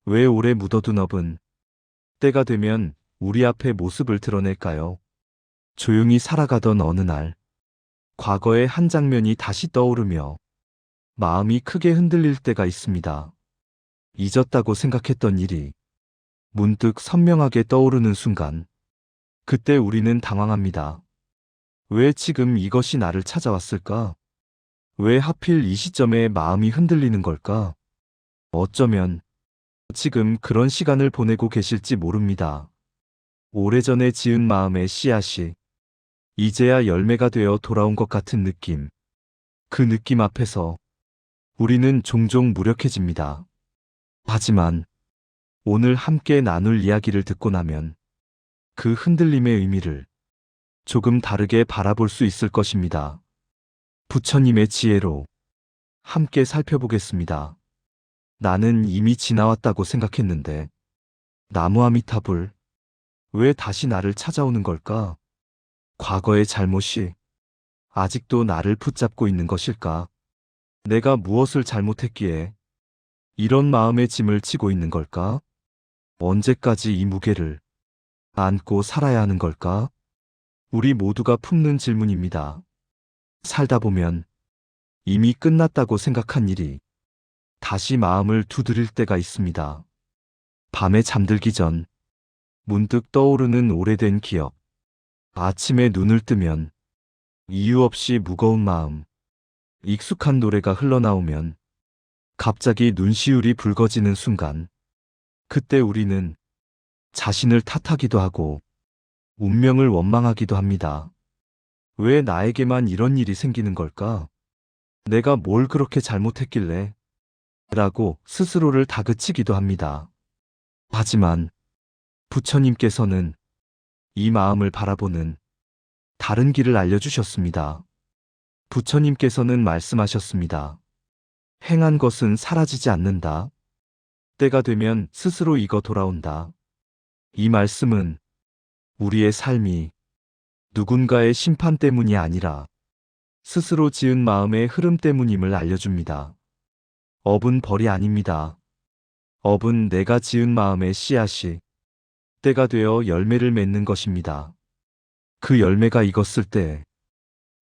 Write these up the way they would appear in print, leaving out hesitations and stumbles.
왜 오래 묻어둔 업은 때가 되면 우리 앞에 모습을 드러낼까요? 조용히 살아가던 어느 날, 과거의 한 장면이 다시 떠오르며 마음이 크게 흔들릴 때가 있습니다. 잊었다고 생각했던 일이 문득 선명하게 떠오르는 순간, 그때 우리는 당황합니다. 왜 지금 이것이 나를 찾아왔을까? 왜 하필 이 시점에 마음이 흔들리는 걸까? 어쩌면 지금 그런 시간을 보내고 계실지 모릅니다. 오래전에 지은 마음의 씨앗이 이제야 열매가 되어 돌아온 것 같은 느낌. 그 느낌 앞에서 우리는 종종 무력해집니다. 하지만 오늘 함께 나눌 이야기를 듣고 나면 그 흔들림의 의미를 조금 다르게 바라볼 수 있을 것입니다. 부처님의 지혜로 함께 살펴보겠습니다. 나는 이미 지나왔다고 생각했는데 나무아미타불, 왜 다시 나를 찾아오는 걸까? 과거의 잘못이 아직도 나를 붙잡고 있는 것일까? 내가 무엇을 잘못했기에 이런 마음의 짐을 지고 있는 걸까? 언제까지 이 무게를 안고 살아야 하는 걸까? 우리 모두가 품는 질문입니다. 살다 보면 이미 끝났다고 생각한 일이 다시 마음을 두드릴 때가 있습니다. 밤에 잠들기 전 문득 떠오르는 오래된 기억. 아침에 눈을 뜨면 이유 없이 무거운 마음. 익숙한 노래가 흘러나오면 갑자기 눈시울이 붉어지는 순간. 그때 우리는 자신을 탓하기도 하고 운명을 원망하기도 합니다. 왜 나에게만 이런 일이 생기는 걸까? 내가 뭘 그렇게 잘못했길래? 라고 스스로를 다그치기도 합니다. 하지만 부처님께서는 이 마음을 바라보는 다른 길을 알려주셨습니다. 부처님께서는 말씀하셨습니다. 행한 것은 사라지지 않는다. 때가 되면 스스로 익어 돌아온다. 이 말씀은 우리의 삶이 누군가의 심판 때문이 아니라 스스로 지은 마음의 흐름 때문임을 알려줍니다. 업은 벌이 아닙니다. 업은 내가 지은 마음의 씨앗이 때가 되어 열매를 맺는 것입니다. 그 열매가 익었을 때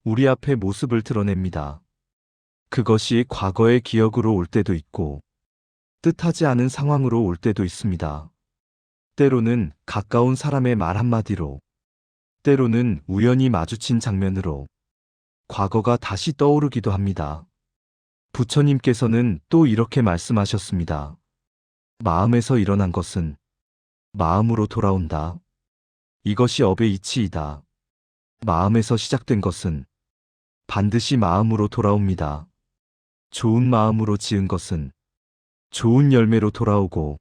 우리 앞에 모습을 드러냅니다. 그것이 과거의 기억으로 올 때도 있고 뜻하지 않은 상황으로 올 때도 있습니다. 때로는 가까운 사람의 말 한마디로, 때로는 우연히 마주친 장면으로 과거가 다시 떠오르기도 합니다. 부처님께서는 또 이렇게 말씀하셨습니다. 마음에서 일어난 것은 마음으로 돌아온다. 이것이 업의 이치이다. 마음에서 시작된 것은 반드시 마음으로 돌아옵니다. 좋은 마음으로 지은 것은 좋은 열매로 돌아오고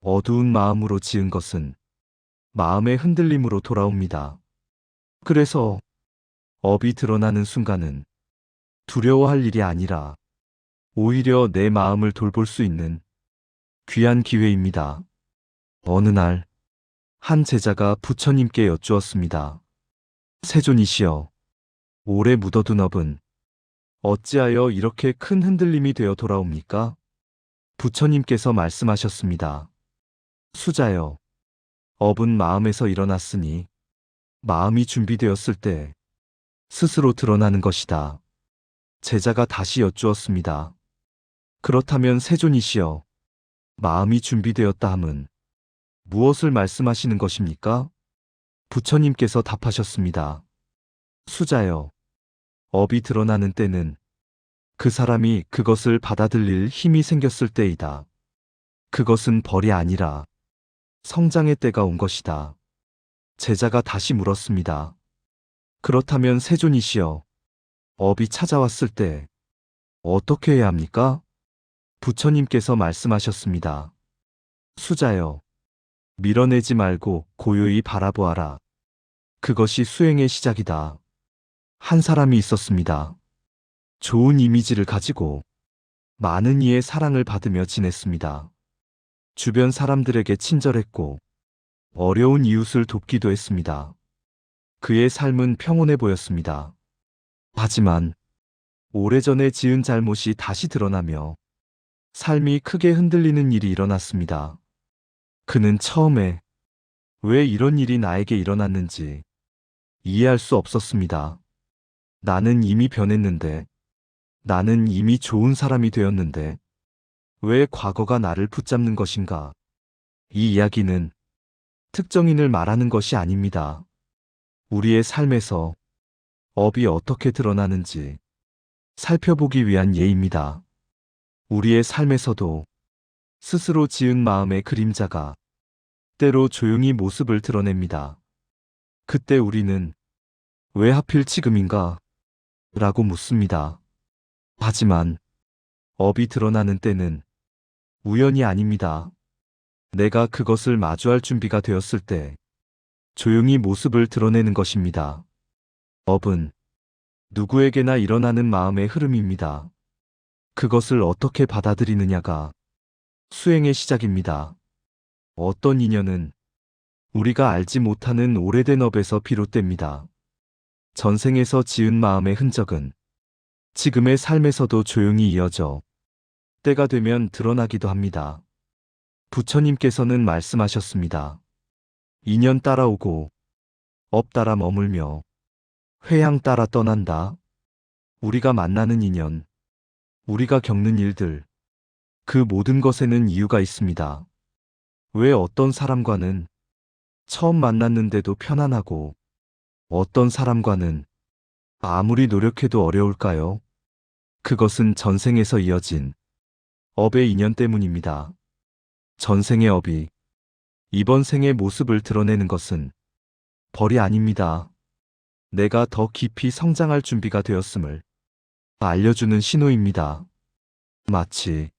어두운 마음으로 지은 것은 마음의 흔들림으로 돌아옵니다. 그래서 업이 드러나는 순간은 두려워할 일이 아니라 오히려 내 마음을 돌볼 수 있는 귀한 기회입니다. 어느 날, 한 제자가 부처님께 여쭈었습니다. 세존이시여, 오래 묻어둔 업은 어찌하여 이렇게 큰 흔들림이 되어 돌아옵니까? 부처님께서 말씀하셨습니다. 수자여, 업은 마음에서 일어났으니 마음이 준비되었을 때 스스로 드러나는 것이다. 제자가 다시 여쭈었습니다. 그렇다면 세존이시여, 마음이 준비되었다 함은 무엇을 말씀하시는 것입니까? 부처님께서 답하셨습니다. 수자여, 업이 드러나는 때는 그 사람이 그것을 받아들일 힘이 생겼을 때이다. 그것은 벌이 아니라 성장의 때가 온 것이다. 제자가 다시 물었습니다. 그렇다면 세존이시여, 업이 찾아왔을 때 어떻게 해야 합니까? 부처님께서 말씀하셨습니다. 수자여, 밀어내지 말고 고요히 바라보아라. 그것이 수행의 시작이다. 한 사람이 있었습니다. 좋은 이미지를 가지고 많은 이의 사랑을 받으며 지냈습니다. 주변 사람들에게 친절했고 어려운 이웃을 돕기도 했습니다. 그의 삶은 평온해 보였습니다. 하지만 오래전에 지은 잘못이 다시 드러나며 삶이 크게 흔들리는 일이 일어났습니다. 그는 처음에 왜 이런 일이 나에게 일어났는지 이해할 수 없었습니다. 나는 이미 변했는데, 나는 이미 좋은 사람이 되었는데, 왜 과거가 나를 붙잡는 것인가? 이 이야기는 특정인을 말하는 것이 아닙니다. 우리의 삶에서 업이 어떻게 드러나는지 살펴보기 위한 예입니다. 우리의 삶에서도 스스로 지은 마음의 그림자가 때로 조용히 모습을 드러냅니다. 그때 우리는 왜 하필 지금인가? 라고 묻습니다. 하지만 업이 드러나는 때는 우연이 아닙니다. 내가 그것을 마주할 준비가 되었을 때 조용히 모습을 드러내는 것입니다. 업은 누구에게나 일어나는 마음의 흐름입니다. 그것을 어떻게 받아들이느냐가 수행의 시작입니다. 어떤 인연은 우리가 알지 못하는 오래된 업에서 비롯됩니다. 전생에서 지은 마음의 흔적은 지금의 삶에서도 조용히 이어져 때가 되면 드러나기도 합니다. 부처님께서는 말씀하셨습니다. 인연 따라오고 업 따라 머물며 회양 따라 떠난다. 우리가 만나는 인연, 우리가 겪는 일들, 그 모든 것에는 이유가 있습니다. 왜 어떤 사람과는 처음 만났는데도 편안하고 어떤 사람과는 아무리 노력해도 어려울까요? 그것은 전생에서 이어진 업의 인연 때문입니다. 전생의 업이 이번 생의 모습을 드러내는 것은 벌이 아닙니다. 내가 더 깊이 성장할 준비가 되었음을 알려주는 신호입니다. 마치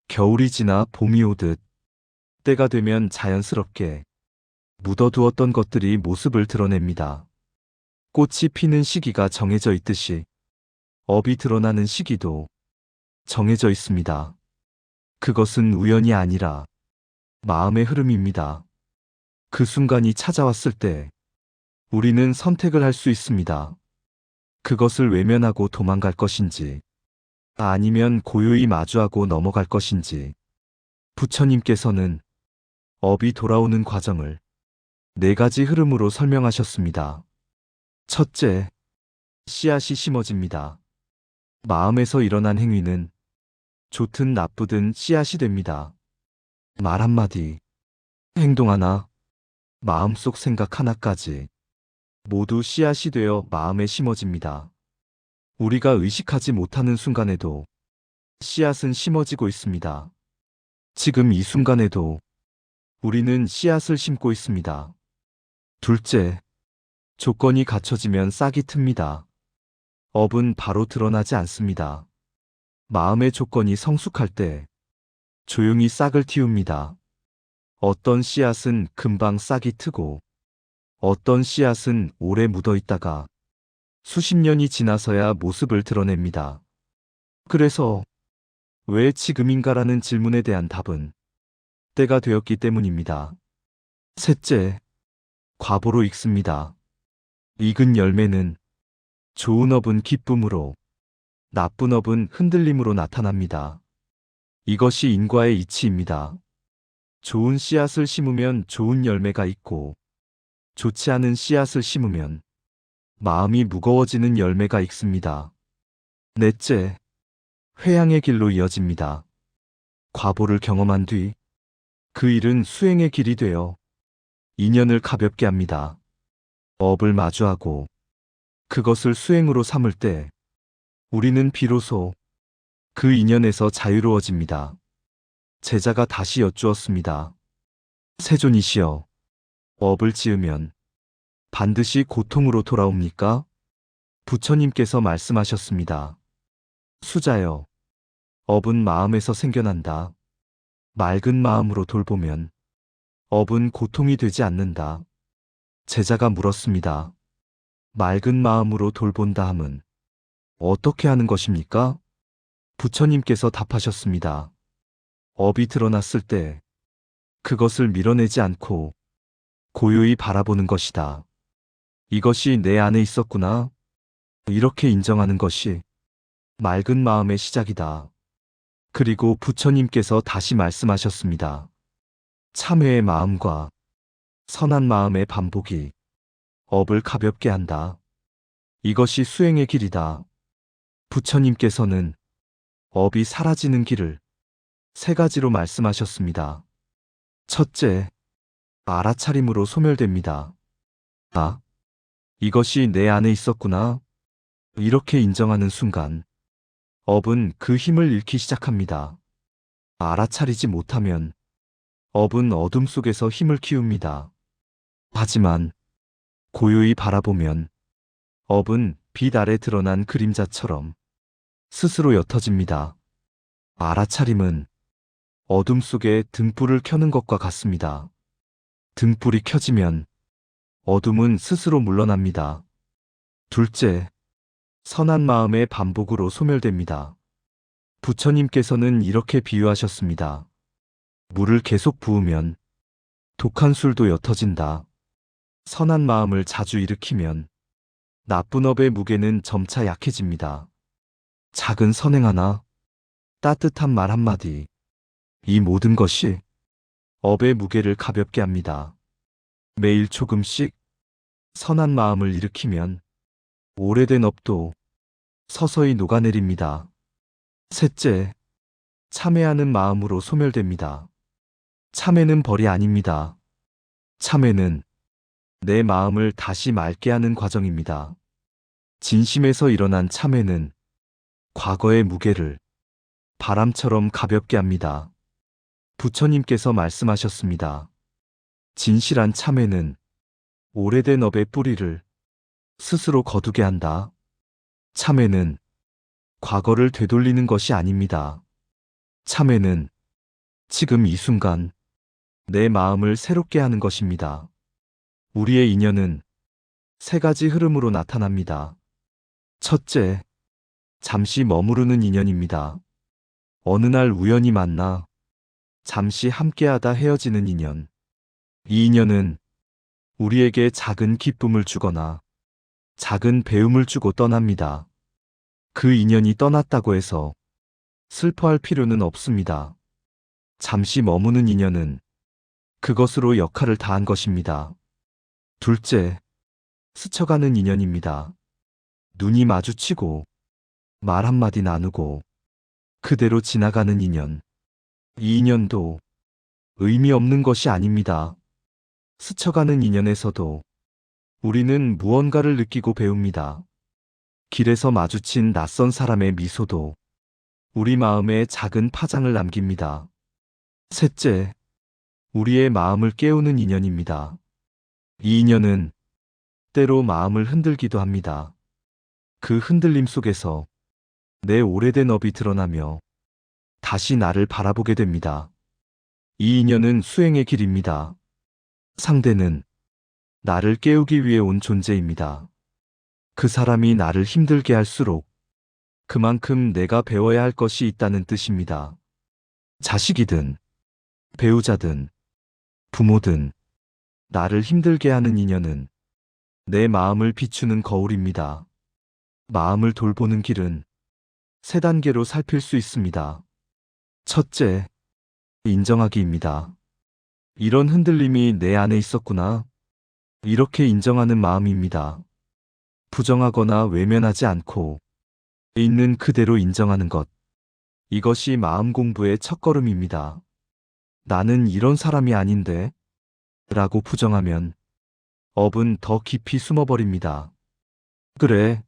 겨울이 지나 봄이 오듯 때가 되면 자연스럽게 묻어두었던 것들이 모습을 드러냅니다. 꽃이 피는 시기가 정해져 있듯이 업이 드러나는 시기도 정해져 있습니다. 그것은 우연이 아니라 마음의 흐름입니다. 그 순간이 찾아왔을 때 우리는 선택을 할 수 있습니다. 그것을 외면하고 도망갈 것인지, 아니면 고요히 마주하고 넘어갈 것인지. 부처님께서는 업이 돌아오는 과정을 4가지 흐름으로 설명하셨습니다. 첫째, 씨앗이 심어집니다. 마음에서 일어난 행위는 좋든 나쁘든 씨앗이 됩니다. 말 한마디, 행동 하나, 마음속 생각 하나까지 모두 씨앗이 되어 마음에 심어집니다. 우리가 의식하지 못하는 순간에도 씨앗은 심어지고 있습니다. 지금 이 순간에도 우리는 씨앗을 심고 있습니다. 둘째, 조건이 갖춰지면 싹이 틉니다. 업은 바로 드러나지 않습니다. 마음의 조건이 성숙할 때 조용히 싹을 틔웁니다. 어떤 씨앗은 금방 싹이 트고 어떤 씨앗은 오래 묻어 있다가 수십 년이 지나서야 모습을 드러냅니다. 그래서 왜 지금인가라는 질문에 대한 답은 때가 되었기 때문입니다. 셋째, 과보로 익습니다. 익은 열매는 좋은 업은 기쁨으로, 나쁜 업은 흔들림으로 나타납니다. 이것이 인과의 이치입니다. 좋은 씨앗을 심으면 좋은 열매가 있고, 좋지 않은 씨앗을 심으면 마음이 무거워지는 열매가 익습니다. 넷째, 회양의 길로 이어집니다. 과보를 경험한 뒤 그 일은 수행의 길이 되어 인연을 가볍게 합니다. 업을 마주하고 그것을 수행으로 삼을 때 우리는 비로소 그 인연에서 자유로워집니다. 제자가 다시 여쭈었습니다. 세존이시여, 업을 지으면 반드시 고통으로 돌아옵니까? 부처님께서 말씀하셨습니다. 수자여, 업은 마음에서 생겨난다. 맑은 마음으로 돌보면 업은 고통이 되지 않는다. 제자가 물었습니다. 맑은 마음으로 돌본다 함은 어떻게 하는 것입니까? 부처님께서 답하셨습니다. 업이 드러났을 때 그것을 밀어내지 않고 고요히 바라보는 것이다. 이것이 내 안에 있었구나. 이렇게 인정하는 것이 맑은 마음의 시작이다. 그리고 부처님께서 다시 말씀하셨습니다. 참회의 마음과 선한 마음의 반복이 업을 가볍게 한다. 이것이 수행의 길이다. 부처님께서는 업이 사라지는 길을 세 가지로 말씀하셨습니다. 첫째, 알아차림으로 소멸됩니다. 아, 이것이 내 안에 있었구나. 이렇게 인정하는 순간 업은 그 힘을 잃기 시작합니다. 알아차리지 못하면 업은 어둠 속에서 힘을 키웁니다. 하지만 고요히 바라보면 업은 빛 아래 드러난 그림자처럼 스스로 옅어집니다. 알아차림은 어둠 속에 등불을 켜는 것과 같습니다. 등불이 켜지면 어둠은 스스로 물러납니다. 둘째, 선한 마음의 반복으로 소멸됩니다. 부처님께서는 이렇게 비유하셨습니다. 물을 계속 부으면 독한 술도 옅어진다. 선한 마음을 자주 일으키면 나쁜 업의 무게는 점차 약해집니다. 작은 선행 하나, 따뜻한 말 한마디, 이 모든 것이 업의 무게를 가볍게 합니다. 매일 조금씩 선한 마음을 일으키면 오래된 업도 서서히 녹아내립니다. 셋째, 참회하는 마음으로 소멸됩니다. 참회는 벌이 아닙니다. 참회는 내 마음을 다시 맑게 하는 과정입니다. 진심에서 일어난 참회는 과거의 무게를 바람처럼 가볍게 합니다. 부처님께서 말씀하셨습니다. 진실한 참회는 오래된 업의 뿌리를 스스로 거두게 한다. 참회는 과거를 되돌리는 것이 아닙니다. 참회는 지금 이 순간 내 마음을 새롭게 하는 것입니다. 우리의 인연은 세 가지 흐름으로 나타납니다. 첫째, 잠시 머무르는 인연입니다. 어느 날 우연히 만나 잠시 함께하다 헤어지는 인연. 이 인연은 우리에게 작은 기쁨을 주거나 작은 배움을 주고 떠납니다. 그 인연이 떠났다고 해서 슬퍼할 필요는 없습니다. 잠시 머무는 인연은 그것으로 역할을 다한 것입니다. 둘째, 스쳐가는 인연입니다. 눈이 마주치고 말 한마디 나누고 그대로 지나가는 인연. 이 인연도 의미 없는 것이 아닙니다. 스쳐가는 인연에서도 우리는 무언가를 느끼고 배웁니다. 길에서 마주친 낯선 사람의 미소도 우리 마음에 작은 파장을 남깁니다. 셋째, 우리의 마음을 깨우는 인연입니다. 이 인연은 때로 마음을 흔들기도 합니다. 그 흔들림 속에서 내 오래된 업이 드러나며 다시 나를 바라보게 됩니다. 이 인연은 수행의 길입니다. 상대는 나를 깨우기 위해 온 존재입니다. 그 사람이 나를 힘들게 할수록 그만큼 내가 배워야 할 것이 있다는 뜻입니다. 자식이든 배우자든 부모든 나를 힘들게 하는 인연은 내 마음을 비추는 거울입니다. 마음을 돌보는 길은 세 단계로 살필 수 있습니다. 첫째, 인정하기입니다. 이런 흔들림이 내 안에 있었구나. 이렇게 인정하는 마음입니다. 부정하거나 외면하지 않고 있는 그대로 인정하는 것. 이것이 마음 공부의 첫걸음입니다. 나는 이런 사람이 아닌데 라고 부정하면 업은 더 깊이 숨어버립니다. 그래,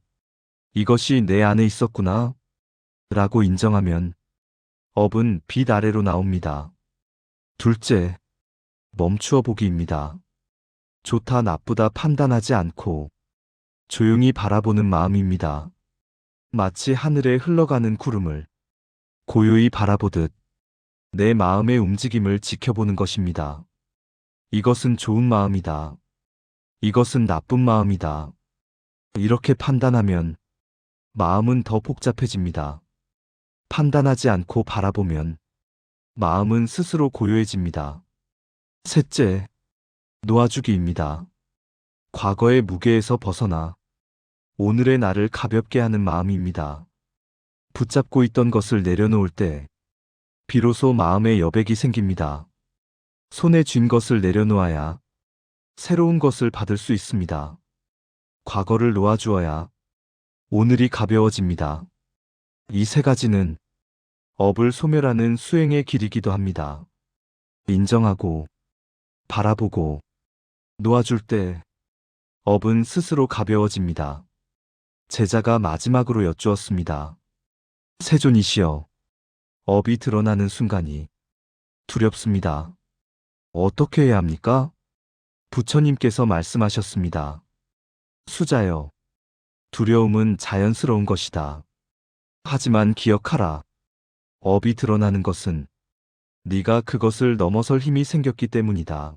이것이 내 안에 있었구나 라고 인정하면 업은 빛 아래로 나옵니다. 둘째, 멈추어 보기입니다. 좋다 나쁘다 판단하지 않고 조용히 바라보는 마음입니다. 마치 하늘에 흘러가는 구름을 고요히 바라보듯 내 마음의 움직임을 지켜보는 것입니다. 이것은 좋은 마음이다. 이것은 나쁜 마음이다. 이렇게 판단하면 마음은 더 복잡해집니다. 판단하지 않고 바라보면 마음은 스스로 고요해집니다. 셋째, 놓아주기입니다. 과거의 무게에서 벗어나 오늘의 나를 가볍게 하는 마음입니다. 붙잡고 있던 것을 내려놓을 때 비로소 마음에 여백이 생깁니다. 손에 쥔 것을 내려놓아야 새로운 것을 받을 수 있습니다. 과거를 놓아주어야 오늘이 가벼워집니다. 이 세 가지는 업을 소멸하는 수행의 길이기도 합니다. 인정하고, 바라보고, 놓아줄 때 업은 스스로 가벼워집니다. 제자가 마지막으로 여쭈었습니다. 세존이시여, 업이 드러나는 순간이 두렵습니다. 어떻게 해야 합니까? 부처님께서 말씀하셨습니다. 수자여, 두려움은 자연스러운 것이다. 하지만 기억하라. 업이 드러나는 것은 네가 그것을 넘어설 힘이 생겼기 때문이다.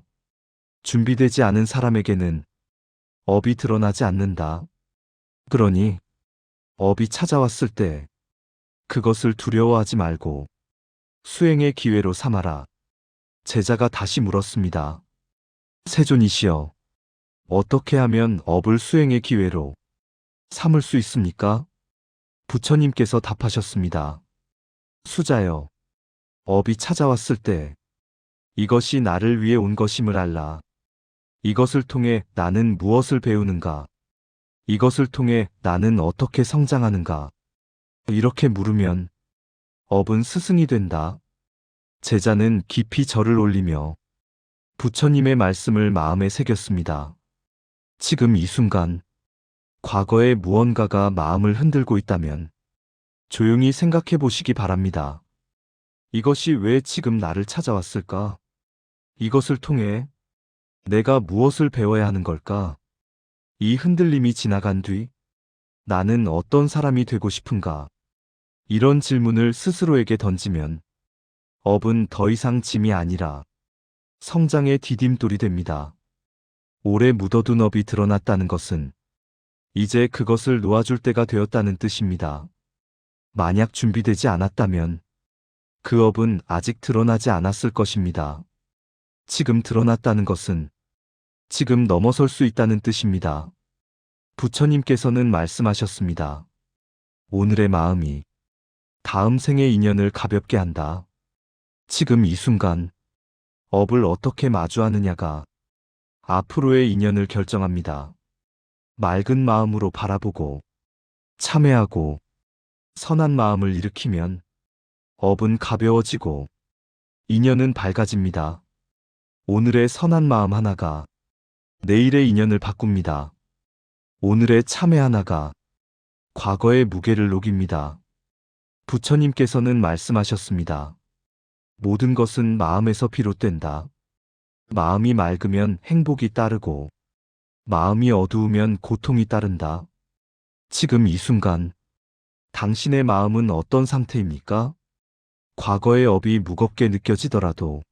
준비되지 않은 사람에게는 업이 드러나지 않는다. 그러니 업이 찾아왔을 때 그것을 두려워하지 말고 수행의 기회로 삼아라. 제자가 다시 물었습니다. 세존이시여, 어떻게 하면 업을 수행의 기회로 삼을 수 있습니까? 부처님께서 답하셨습니다. 수자여, 업이 찾아왔을 때 이것이 나를 위해 온 것임을 알라. 이것을 통해 나는 무엇을 배우는가? 이것을 통해 나는 어떻게 성장하는가? 이렇게 물으면 업은 스승이 된다. 제자는 깊이 절을 올리며 부처님의 말씀을 마음에 새겼습니다. 지금 이 순간 과거의 무언가가 마음을 흔들고 있다면 조용히 생각해 보시기 바랍니다. 이것이 왜 지금 나를 찾아왔을까? 이것을 통해 내가 무엇을 배워야 하는 걸까? 이 흔들림이 지나간 뒤 나는 어떤 사람이 되고 싶은가? 이런 질문을 스스로에게 던지면 업은 더 이상 짐이 아니라 성장의 디딤돌이 됩니다. 오래 묻어둔 업이 드러났다는 것은 이제 그것을 놓아줄 때가 되었다는 뜻입니다. 만약 준비되지 않았다면 그 업은 아직 드러나지 않았을 것입니다. 지금 드러났다는 것은 지금 넘어설 수 있다는 뜻입니다. 부처님께서는 말씀하셨습니다. 오늘의 마음이 다음 생의 인연을 가볍게 한다. 지금 이 순간 업을 어떻게 마주하느냐가 앞으로의 인연을 결정합니다. 맑은 마음으로 바라보고 참회하고 선한 마음을 일으키면 업은 가벼워지고 인연은 밝아집니다. 오늘의 선한 마음 하나가 내일의 인연을 바꿉니다. 오늘의 참회 하나가 과거의 무게를 녹입니다. 부처님께서는 말씀하셨습니다. 모든 것은 마음에서 비롯된다. 마음이 맑으면 행복이 따르고 마음이 어두우면 고통이 따른다. 지금 이 순간 당신의 마음은 어떤 상태입니까? 과거의 업이 무겁게 느껴지더라도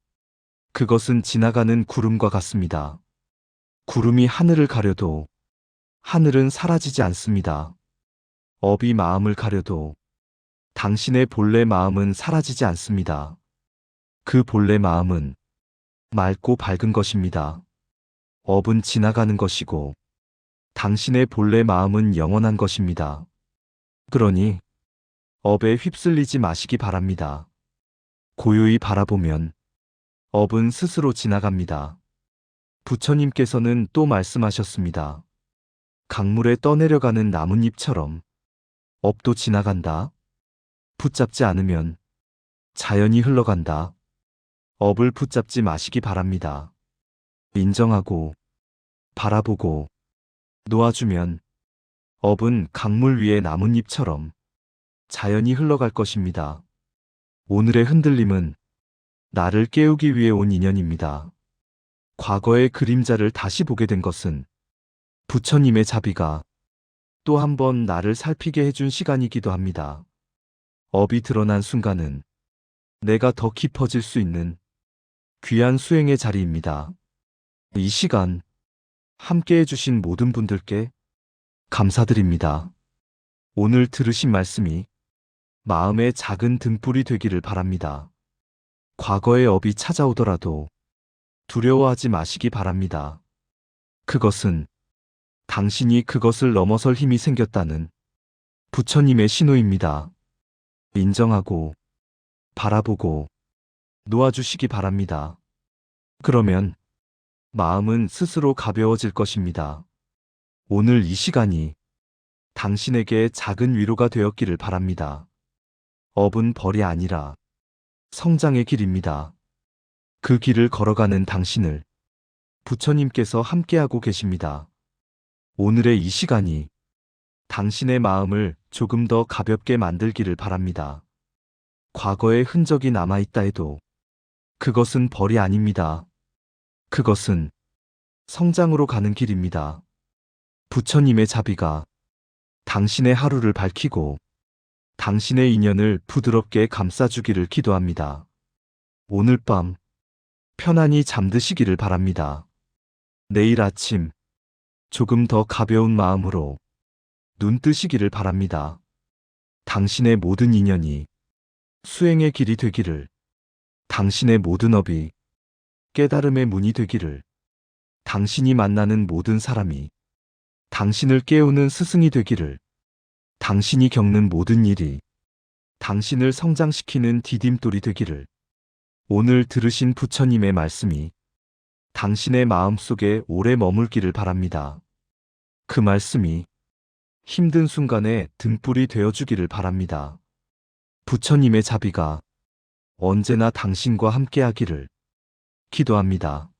그것은 지나가는 구름과 같습니다. 구름이 하늘을 가려도 하늘은 사라지지 않습니다. 업이 마음을 가려도 당신의 본래 마음은 사라지지 않습니다. 그 본래 마음은 맑고 밝은 것입니다. 업은 지나가는 것이고 당신의 본래 마음은 영원한 것입니다. 그러니 업에 휩쓸리지 마시기 바랍니다. 고요히 바라보면 업은 스스로 지나갑니다. 부처님께서는 또 말씀하셨습니다. 강물에 떠내려가는 나뭇잎처럼 업도 지나간다. 붙잡지 않으면 자연히 흘러간다. 업을 붙잡지 마시기 바랍니다. 인정하고 바라보고 놓아주면 업은 강물 위의 나뭇잎처럼 자연히 흘러갈 것입니다. 오늘의 흔들림은 나를 깨우기 위해 온 인연입니다. 과거의 그림자를 다시 보게 된 것은 부처님의 자비가 또 한 번 나를 살피게 해준 시간이기도 합니다. 업이 드러난 순간은 내가 더 깊어질 수 있는 귀한 수행의 자리입니다. 이 시간 함께 해주신 모든 분들께 감사드립니다. 오늘 들으신 말씀이 마음의 작은 등불이 되기를 바랍니다. 과거의 업이 찾아오더라도 두려워하지 마시기 바랍니다. 그것은 당신이 그것을 넘어설 힘이 생겼다는 부처님의 신호입니다. 인정하고 바라보고 놓아주시기 바랍니다. 그러면 마음은 스스로 가벼워질 것입니다. 오늘 이 시간이 당신에게 작은 위로가 되었기를 바랍니다. 업은 벌이 아니라 성장의 길입니다. 그 길을 걸어가는 당신을 부처님께서 함께하고 계십니다. 오늘의 이 시간이 당신의 마음을 조금 더 가볍게 만들기를 바랍니다. 과거의 흔적이 남아있다 해도 그것은 벌이 아닙니다. 그것은 성장으로 가는 길입니다. 부처님의 자비가 당신의 하루를 밝히고 당신의 인연을 부드럽게 감싸주기를 기도합니다. 오늘 밤 편안히 잠드시기를 바랍니다. 내일 아침 조금 더 가벼운 마음으로 눈 뜨시기를 바랍니다. 당신의 모든 인연이 수행의 길이 되기를, 당신의 모든 업이 깨달음의 문이 되기를, 당신이 만나는 모든 사람이 당신을 깨우는 스승이 되기를, 당신이 겪는 모든 일이 당신을 성장시키는 디딤돌이 되기를, 오늘 들으신 부처님의 말씀이 당신의 마음속에 오래 머물기를 바랍니다. 그 말씀이 힘든 순간에 등불이 되어주기를 바랍니다. 부처님의 자비가 언제나 당신과 함께하기를 기도합니다.